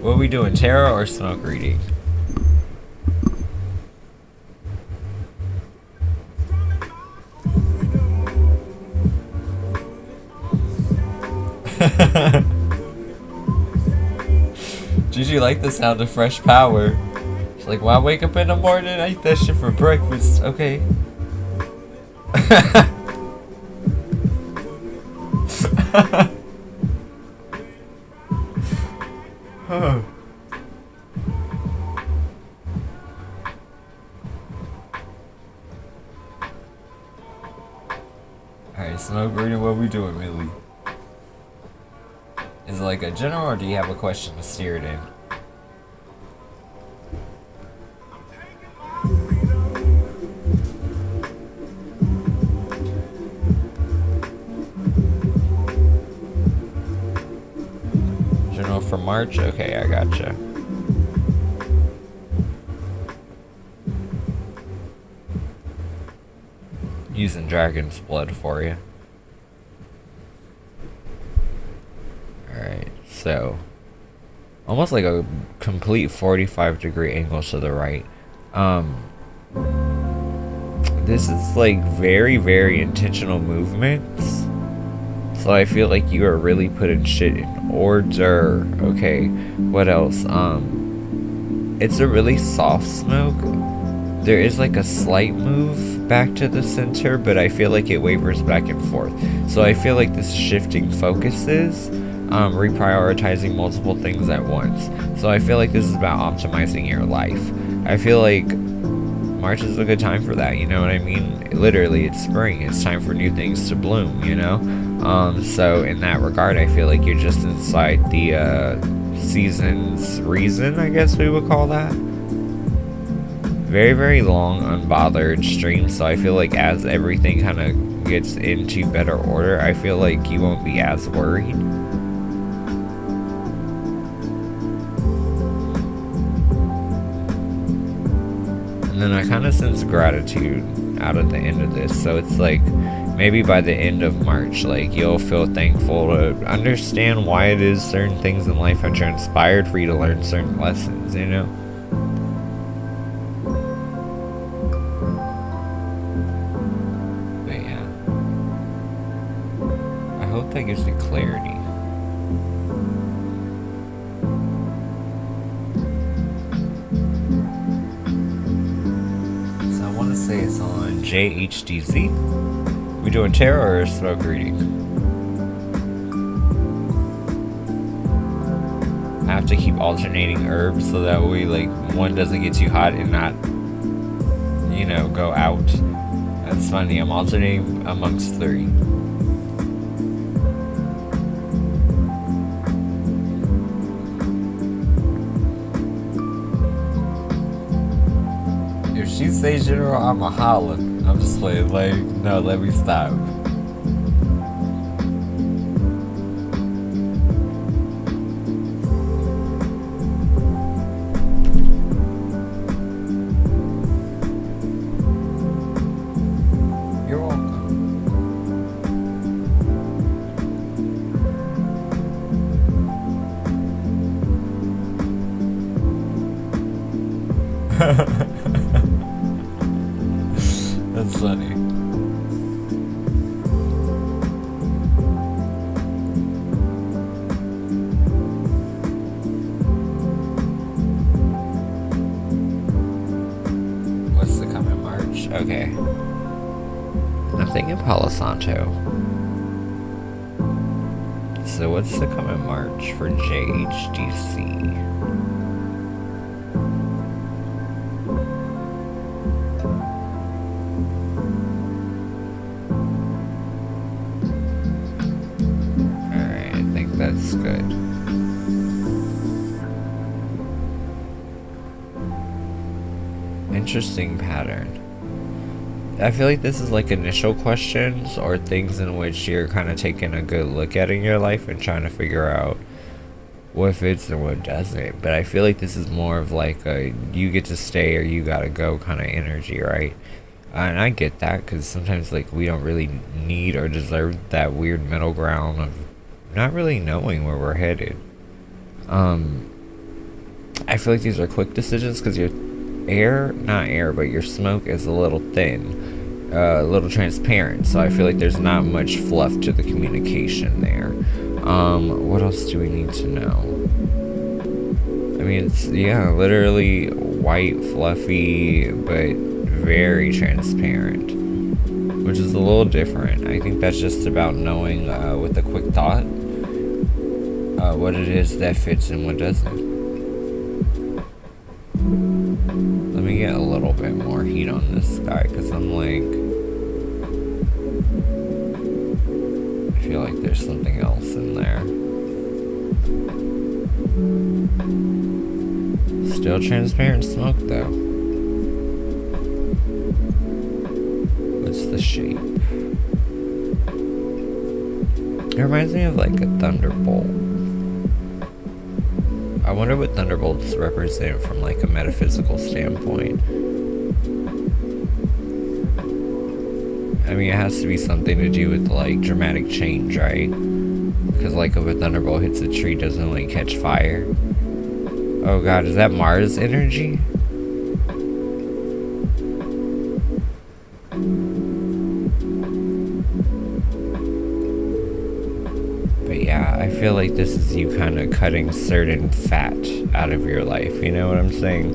Speaker 1: What are we doing, tarot or smoke reading? Did you like the sound of fresh power? She's like, why wake up in the morning? I eat that shit for breakfast. Okay. Oh. Alright, smoke reading, what we doing, Millie? Is it like a general, or do you have a question to steer it in? General for March? Okay, I gotcha. Using dragon's blood for you. Alright, so almost like a complete 45-degree angle to the right. This is like very, very intentional movements. So I feel like you are really putting shit in order. Okay, what else? It's a really soft smoke. There is like a slight move back to the center, but I feel like it wavers back and forth. So I feel like this shifting focuses, reprioritizing multiple things at once. So I feel like this is about optimizing your life. I feel like March is a good time for that, you know what I mean? Literally, it's spring. It's time for new things to bloom, you know? So in that regard, I feel like you're just inside the season's reason, I guess we would call that. Very, very long, unbothered stream, so I feel like as everything kind of gets into better order, I feel like you won't be as worried. And then I kind of sense gratitude out of the end of this, so it's like maybe by the end of March, like you'll feel thankful to understand why it is certain things in life have transpired for you to learn certain lessons, you know? But yeah, I hope that gives you clarity. say it's on JHDZ. We doing tarot or smoke reading? I have to keep alternating herbs so that way, like, one doesn't get too hot and not, you know, go out. That's funny. I'm alternating amongst 3. If she says general, I'm a holler. I'm just playing, like, no, let me stop. You're welcome. That's funny. What's to come in March? Okay. I'm thinking Palo Santo. So what's to come in March for JHDC? Alright, I think that's good. Interesting pattern. I feel like this is like initial questions or things in which you're kind of taking a good look at in your life and trying to figure out what fits and what doesn't. But I feel like this is more of like a you get to stay or you gotta go kind of energy, right? And I get that because sometimes like we don't really need or deserve that weird middle ground of not really knowing where we're headed. I feel like these are quick decisions because your not air, but your smoke is a little thin, a little transparent. So I feel like there's not much fluff to the communication there. What else do we need to know? I mean, it's, yeah, literally white, fluffy, but very transparent, which is a little different. I think that's just about knowing with a quick thought what it is that fits and what doesn't. Let me get a little bit more heat on this guy because I'm like, I feel like there's something else in there. Still transparent smoke though. What's the shape? It reminds me of like a thunderbolt. I wonder what thunderbolts represent from like a metaphysical standpoint. I mean, it has to be something to do with like dramatic change, right? Because like if a thunderbolt hits a tree, doesn't it like catch fire? Oh god, is that Mars energy? But yeah, I feel like this is you kind of cutting certain fat out of your life, you know what I'm saying?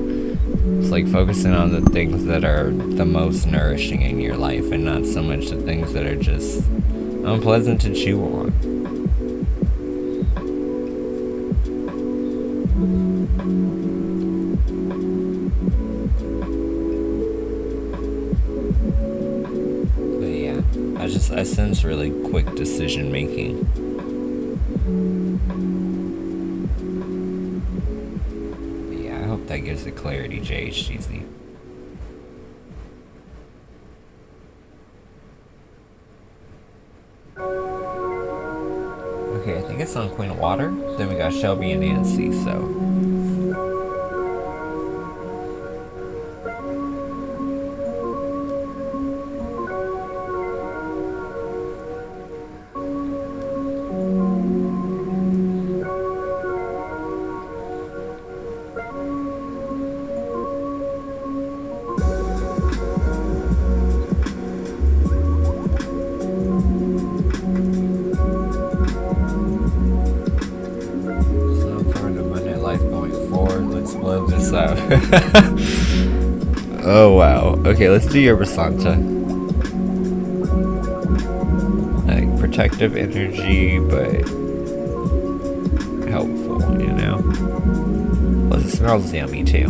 Speaker 1: It's like focusing on the things that are the most nourishing in your life and not so much the things that are just unpleasant to chew on. But yeah, I sense really quick decision making. That gives it clarity, JHGZ. Okay, I think it's on Queen of Water. Then we got Shelby and Nancy, so. Oh wow. Okay, let's do Yerba Santa. Like protective energy, but helpful, you know? Plus it smells yummy too.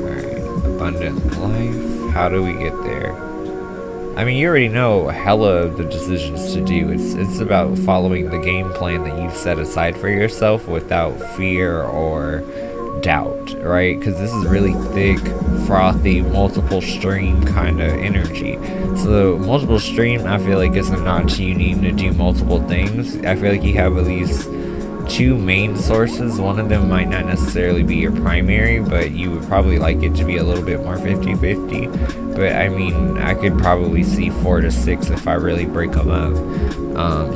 Speaker 1: Alright, abundant life. How do we get there? I mean, you already know hella of the decisions to do. It's about following the game plan that you've set aside for yourself without fear or doubt, right? Because this is really thick, frothy, multiple stream kind of energy. So multiple stream, I feel like, is a nod to you needing to do multiple things. I feel like you have at least two main sources. One of them might not necessarily be your primary, but you would probably like it to be a little bit more 50-50. But I mean, I could probably see 4 to 6 if I really break them up.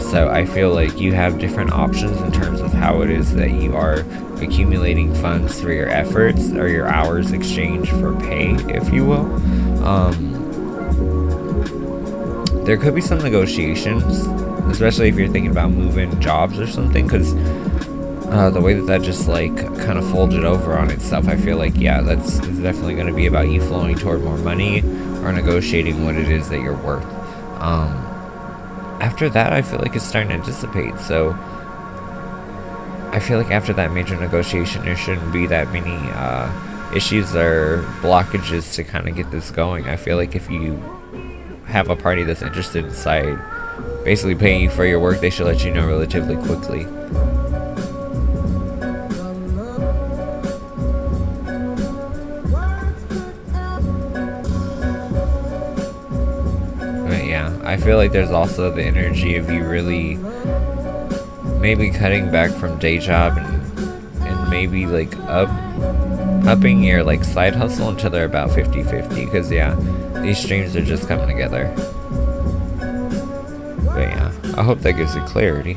Speaker 1: So I feel like you have different options in terms of how it is that you are accumulating funds for your efforts or your hours exchange for pay, if you will. There could be some negotiations, especially if you're thinking about moving jobs or something, because the way that just like kind of folded over on itself, I feel like, yeah, it's definitely going to be about you flowing toward more money or negotiating what it is that you're worth. After that, I feel like it's starting to dissipate, so I feel like after that major negotiation, there shouldn't be that many issues or blockages to kind of get this going. I feel like if you have a party that's interested inside basically paying you for your work, they should let you know relatively quickly. But yeah, I feel like there's also the energy of you really maybe cutting back from day job and maybe like upping your like side hustle until they're about 50-50, because yeah, these streams are just coming together. But yeah, I hope that gives you clarity.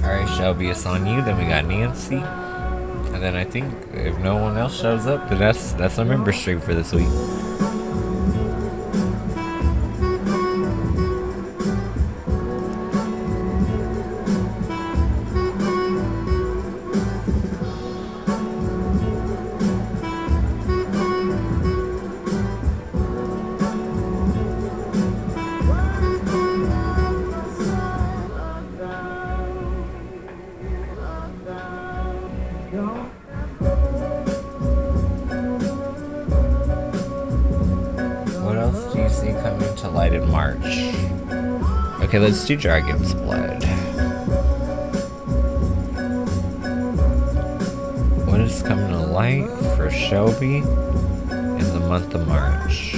Speaker 1: Alright, Shelby, it's on you. Then we got Nancy. And then I think if no one else shows up, then that's our member stream for this week. Okay, let's do Dragon's Blood. What is coming to light for Shelby in the month of March?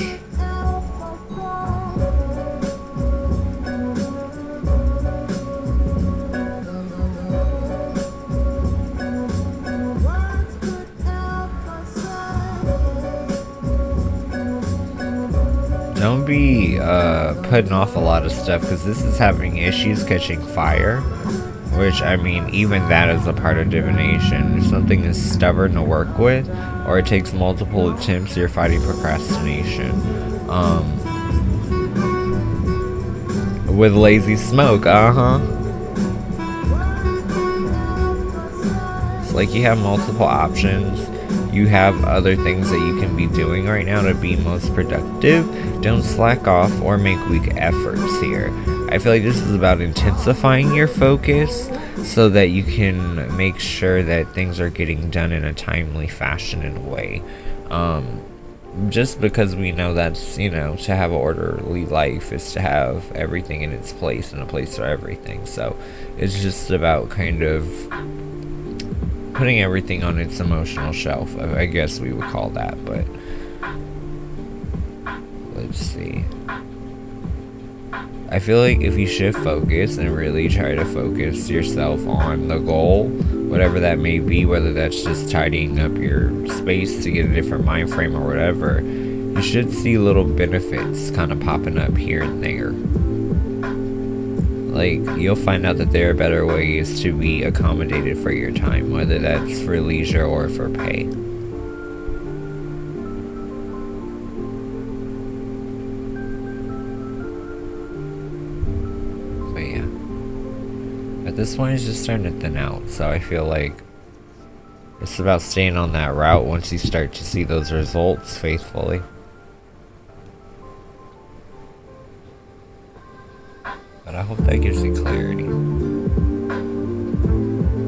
Speaker 1: Don't be putting off a lot of stuff, because this is having issues catching fire, which, I mean, even that is a part of divination. If something is stubborn to work with, or it takes multiple attempts, you're fighting procrastination. With lazy smoke, It's like you have multiple options. You have other things that you can be doing right now to be most productive. Don't slack off or make weak efforts here. I feel like this is about intensifying your focus so that you can make sure that things are getting done in a timely fashion and way. Just because we know that's, you know, to have an orderly life is to have everything in its place and a place for everything. So it's just about kind of putting everything on its emotional shelf, I guess we would call that. But let's see. I feel like if you shift focus and really try to focus yourself on the goal, whatever that may be, whether that's just tidying up your space to get a different mind frame or whatever, you should see little benefits kind of popping up here and there. Like, you'll find out that there are better ways to be accommodated for your time, whether that's for leisure or for pay. At this point, it's just starting to thin out. So I feel like it's about staying on that route once you start to see those results faithfully. But I hope that gives you clarity.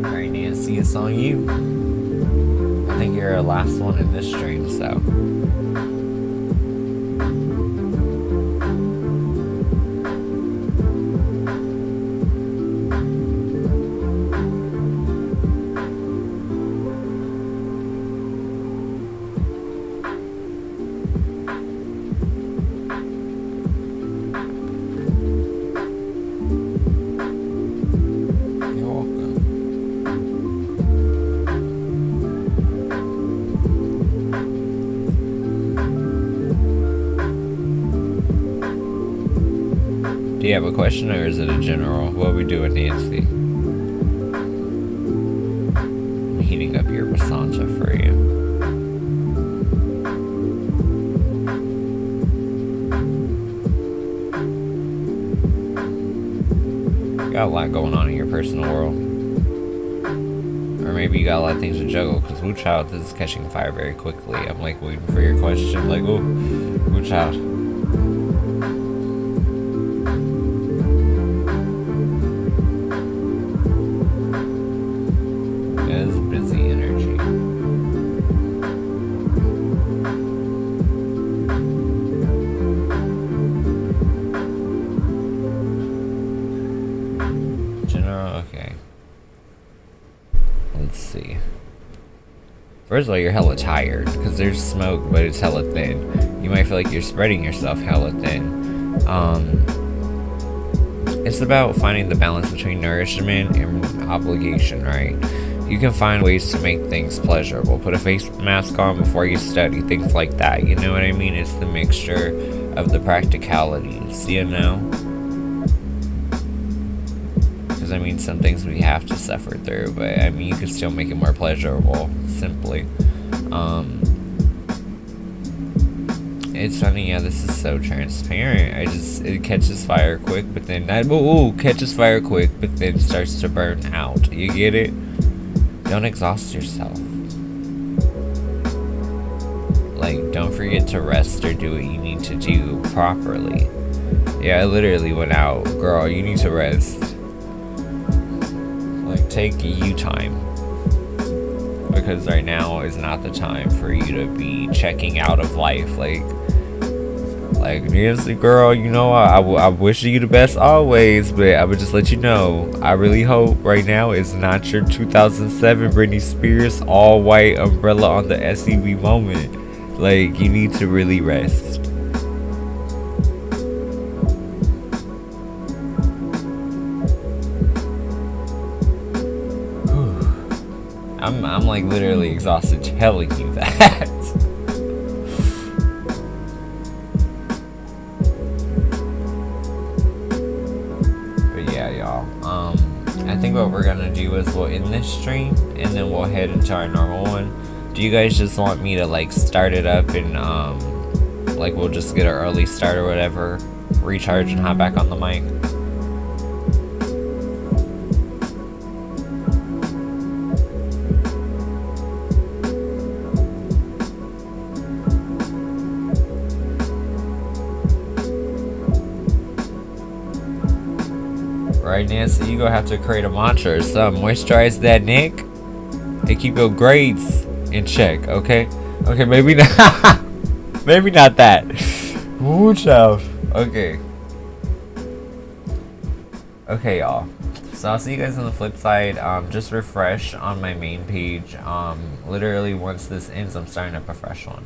Speaker 1: Alright, Nancy, it's on you. I think you're our last one in this stream, so. Do you have a question, or is it a general? What are we doing, Nancy? I'm heating up your Masanja for you. You got a lot going on in your personal world. Or maybe you got a lot of things to juggle, because Wu Child, this is catching fire very quickly. I'm like waiting for your question, like, oh, Wu Child. First of all, you're hella tired because there's smoke, but it's hella thin. You might feel like you're spreading yourself hella thin. It's about finding the balance between nourishment and obligation, right? You can find ways to make things pleasurable. Put a face mask on before you study, things like that. You know what I mean? It's the mixture of the practicalities, you know? Because, I mean, some things we have to suffer through, but, I mean, you can still make it more pleasurable, simply. It's funny, yeah, this is so transparent. It catches fire quick, but then, catches fire quick, but then starts to burn out. You get it? Don't exhaust yourself. Like, don't forget to rest or do what you need to do properly. Yeah, I literally went out. Girl, you need to rest. Like, take you time. Because right now is not the time for you to be checking out of life. Like Nancy, girl, you know, I wish you the best always, but I would just let you know, I really hope right now is not your 2007 Britney Spears all white umbrella on the SUV moment. Like, you need to really rest. I'm like literally exhausted telling you that. But yeah, y'all. I think what we're gonna do is we'll end this stream and then we'll head into our normal one. Do you guys just want me to like start it up and like we'll just get an early start or whatever, recharge and hop back on the mic? Right, Nancy, you gonna have to create a mantra or something. Moisturize that neck and keep your grades in check, okay? Okay, maybe not. Maybe not that. Ooh, child. Okay. Okay, y'all. So I'll see you guys on the flip side. Just refresh on my main page. Literally once this ends, I'm starting up a fresh one.